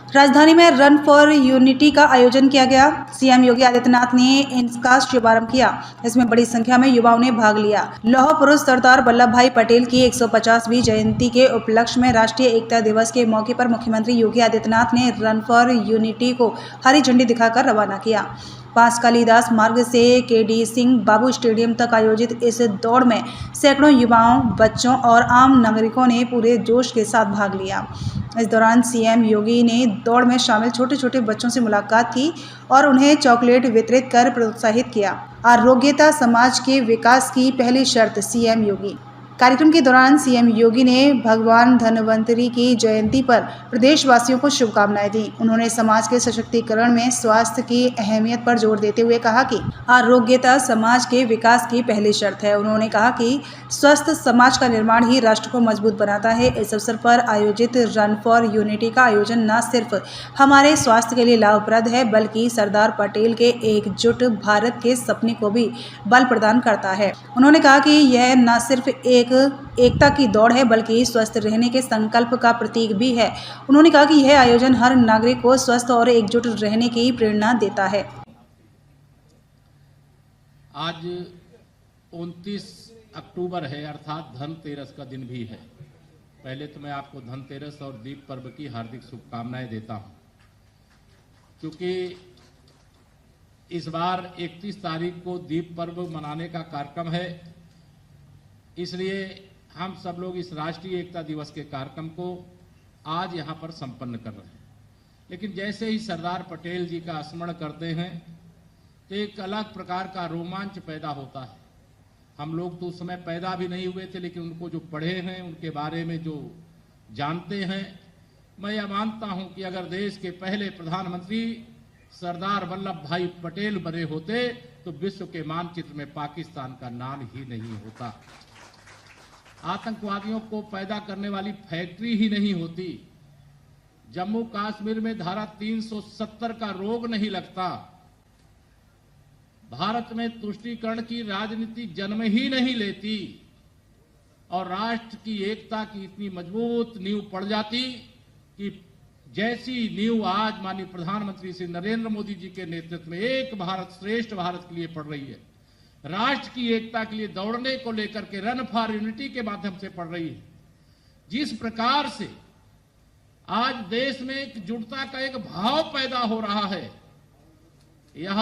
राजधानी में run for unity का आयोजन किया गया। सीएम योगी आदित्यनाथ ने इसका शुभारंभ किया। इसमें बड़ी संख्या में युवाओं ने भाग लिया। लौह पुरुष सरदार वल्लभ भाई पटेल की 150वीं जयंती के उपलक्ष्य में राष्ट्रीय एकता दिवस के मौके पर मुख्यमंत्री योगी आदित्यनाथ ने रन फॉर यूनिटी को हरी झंडी दिखाकर रवाना किया। पास कालीदास मार्ग से केडी सिंह बाबू स्टेडियम तक आयोजित इस दौड़ में सैकड़ों युवाओं, बच्चों और आम नागरिकों ने पूरे जोश के साथ भाग लिया। इस दौरान सीएम योगी ने दौड़ में शामिल छोटे छोटे बच्चों से मुलाकात की और उन्हें चॉकलेट वितरित कर प्रोत्साहित किया। आरोग्यता समाज के विकास की पहली शर्त, सीएम योगी। कार्यक्रम के दौरान सीएम योगी ने भगवान धन्वंतरी की जयंती पर प्रदेशवासियों को शुभकामनाएं दी। उन्होंने समाज के सशक्तिकरण में स्वास्थ्य की अहमियत पर जोर देते हुए कहा कि आरोग्यता समाज के विकास की पहली शर्त है। उन्होंने कहा कि स्वस्थ समाज का निर्माण ही राष्ट्र को मजबूत बनाता है। इस अवसर पर आयोजित रन फॉर यूनिटी का आयोजन न सिर्फ हमारे स्वास्थ्य के लिए लाभप्रद है, बल्कि सरदार पटेल के एकजुट भारत के सपने को भी बल प्रदान करता है। उन्होंने कहा कि यह न सिर्फ एकता की दौड़ है, बल्कि स्वस्थ रहने के संकल्प का प्रतीक भी है। उन्होंने कहा कि यह आयोजन हर नागरिक को स्वस्थ और एकजुट रहने की प्रेरणा देता है। आज 29 अक्टूबर है, अर्थात धनतेरस का दिन भी है। पहले तो मैं आपको धनतेरस और दीप पर्व की हार्दिक शुभकामनाएं देता हूं, क्योंकि इस बार 31 तारीख को दीप पर्व मनाने का कार्यक्रम है। इसलिए हम सब लोग इस राष्ट्रीय एकता दिवस के कार्यक्रम को आज यहाँ पर संपन्न कर रहे हैं। लेकिन जैसे ही सरदार पटेल जी का स्मरण करते हैं तो एक अलग प्रकार का रोमांच पैदा होता है। हम लोग तो उस समय पैदा भी नहीं हुए थे, लेकिन उनको जो पढ़े हैं, उनके बारे में जो जानते हैं, मैं यह मानता हूं कि अगर देश के पहले प्रधानमंत्री सरदार वल्लभ भाई पटेल बने होते तो विश्व के मानचित्र में पाकिस्तान का नाम ही नहीं होता, आतंकवादियों को पैदा करने वाली फैक्ट्री ही नहीं होती, जम्मू कश्मीर में धारा 370 का रोग नहीं लगता, भारत में तुष्टीकरण की राजनीति जन्म ही नहीं लेती और राष्ट्र की एकता की इतनी मजबूत नींव पड़ जाती कि जैसी नींव आज माननीय प्रधानमंत्री श्री नरेंद्र मोदी जी के नेतृत्व में एक भारत श्रेष्ठ भारत के लिए पड़ रही है, राष्ट्र की एकता के लिए दौड़ने को लेकर के रन फॉर यूनिटी के माध्यम से पड़ रही है। जिस प्रकार से आज देश में एकजुटता का एक भाव पैदा हो रहा है, यह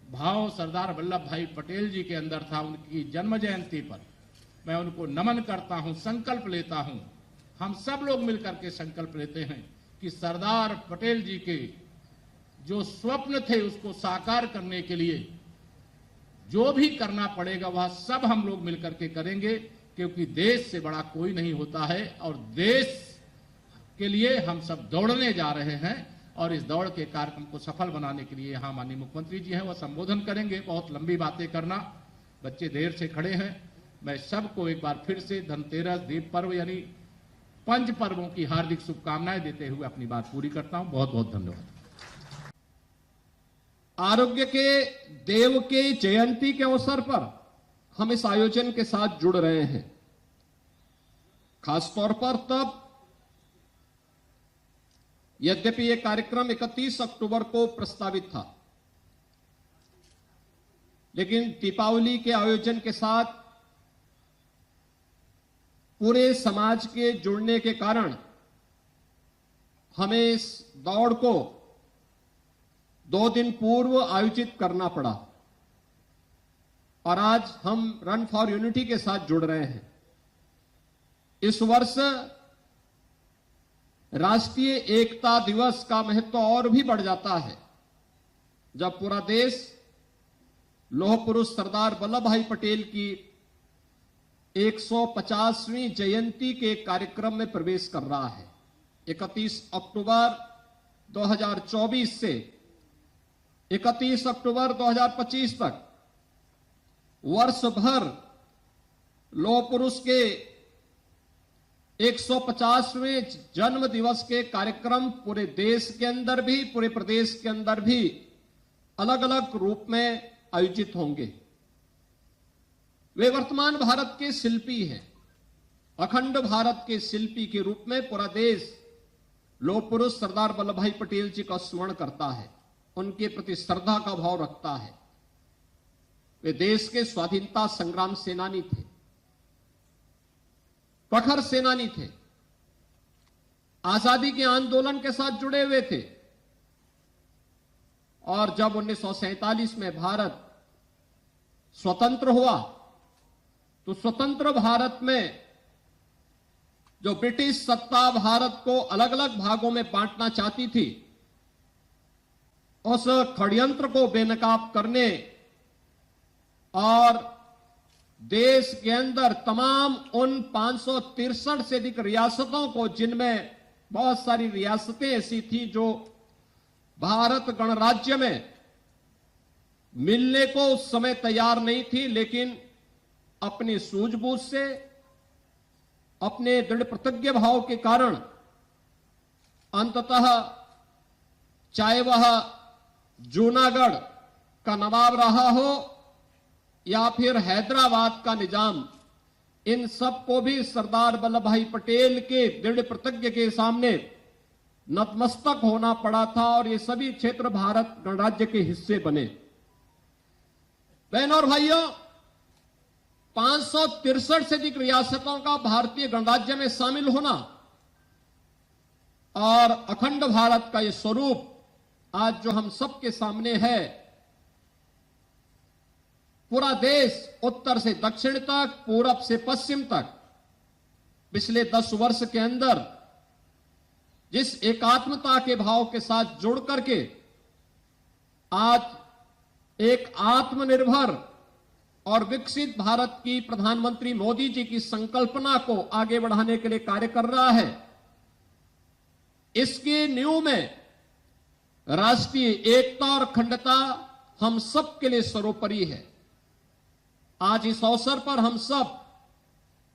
भाव सरदार वल्लभ भाई पटेल जी के अंदर था। उनकी जन्म जयंती पर मैं उनको नमन करता हूं, संकल्प लेता हूं। हम सब लोग मिलकर के संकल्प लेते हैं कि सरदार पटेल जी के जो स्वप्न थे उसको साकार करने के लिए जो भी करना पड़ेगा वह सब हम लोग मिलकर के करेंगे, क्योंकि देश से बड़ा कोई नहीं होता है और देश के लिए हम सब दौड़ने जा रहे हैं। और इस दौड़ के कार्यक्रम को सफल बनाने के लिए यहाँ माननीय मुख्यमंत्री जी हैं, वह संबोधन करेंगे। बहुत लंबी बातें करना, बच्चे देर से खड़े हैं। मैं सबको एक बार फिर से धनतेरस, दीप पर्व यानी पंच पर्वों की हार्दिक शुभकामनाएं देते हुए अपनी बात पूरी करता हूं। बहुत बहुत धन्यवाद। आरोग्य के देव के जयंती के अवसर पर हम इस आयोजन के साथ जुड़ रहे हैं, खासतौर पर तब यद्यपि यह कार्यक्रम 31 अक्टूबर को प्रस्तावित था, लेकिन दीपावली के आयोजन के साथ पूरे समाज के जुड़ने के कारण हमें इस दौड़ को 2 दिन पूर्व आयोजित करना पड़ा और आज हम रन फॉर यूनिटी के साथ जुड़ रहे हैं। इस वर्ष राष्ट्रीय एकता दिवस का महत्व और भी बढ़ जाता है जब पूरा देश लौह पुरुष सरदार वल्लभ भाई पटेल की 150वीं जयंती के कार्यक्रम में प्रवेश कर रहा है। 31 अक्टूबर 2024 से 31 अक्टूबर 2025 तक वर्ष भर लौह पुरुष के 150वें जन्म दिवस के कार्यक्रम पूरे देश के अंदर भी, पूरे प्रदेश के अंदर भी अलग अलग रूप में आयोजित होंगे। वे वर्तमान भारत के शिल्पी हैं, अखंड भारत के शिल्पी के रूप में पूरा देश लौह पुरुष सरदार वल्लभ भाई पटेल जी का स्मरण करता है, उनके प्रति श्रद्धा का भाव रखता है। वे देश के स्वाधीनता संग्राम सेनानी थे, प्रखर सेनानी थे, आजादी के आंदोलन के साथ जुड़े हुए थे। और जब 1947 में भारत स्वतंत्र हुआ तो स्वतंत्र भारत में जो ब्रिटिश सत्ता भारत को अलग अलग भागों में बांटना चाहती थी, उस षड्यंत्र को बेनकाब करने और देश के अंदर तमाम उन 563 से अधिक रियासतों को, जिनमें बहुत सारी रियासतें ऐसी थी जो भारत गणराज्य में मिलने को उस समय तैयार नहीं थी, लेकिन अपनी सूझबूझ से, अपने दृढ़ प्रतिज्ञ भाव के कारण अंततः चाहे वह जूनागढ़ का नवाब रहा हो या फिर हैदराबाद का निजाम, इन सबको भी सरदार वल्लभ भाई पटेल के दृढ़ प्रतिज्ञ के सामने नतमस्तक होना पड़ा था और ये सभी क्षेत्र भारत गणराज्य के हिस्से बने। बहनों और भाइयों, 563 से अधिक रियासतों का भारतीय गणराज्य में शामिल होना और अखंड भारत का ये स्वरूप आज जो हम सबके सामने है, पूरा देश उत्तर से दक्षिण तक, पूरब से पश्चिम तक पिछले 10 वर्ष के अंदर जिस एकात्मता के भाव के साथ जुड़ करके आज एक आत्मनिर्भर और विकसित भारत की प्रधानमंत्री मोदी जी की संकल्पना को आगे बढ़ाने के लिए कार्य कर रहा है, इसकी नींव में राष्ट्रीय एकता और अखंडता हम सब के लिए सर्वोपरि है। आज इस अवसर पर हम सब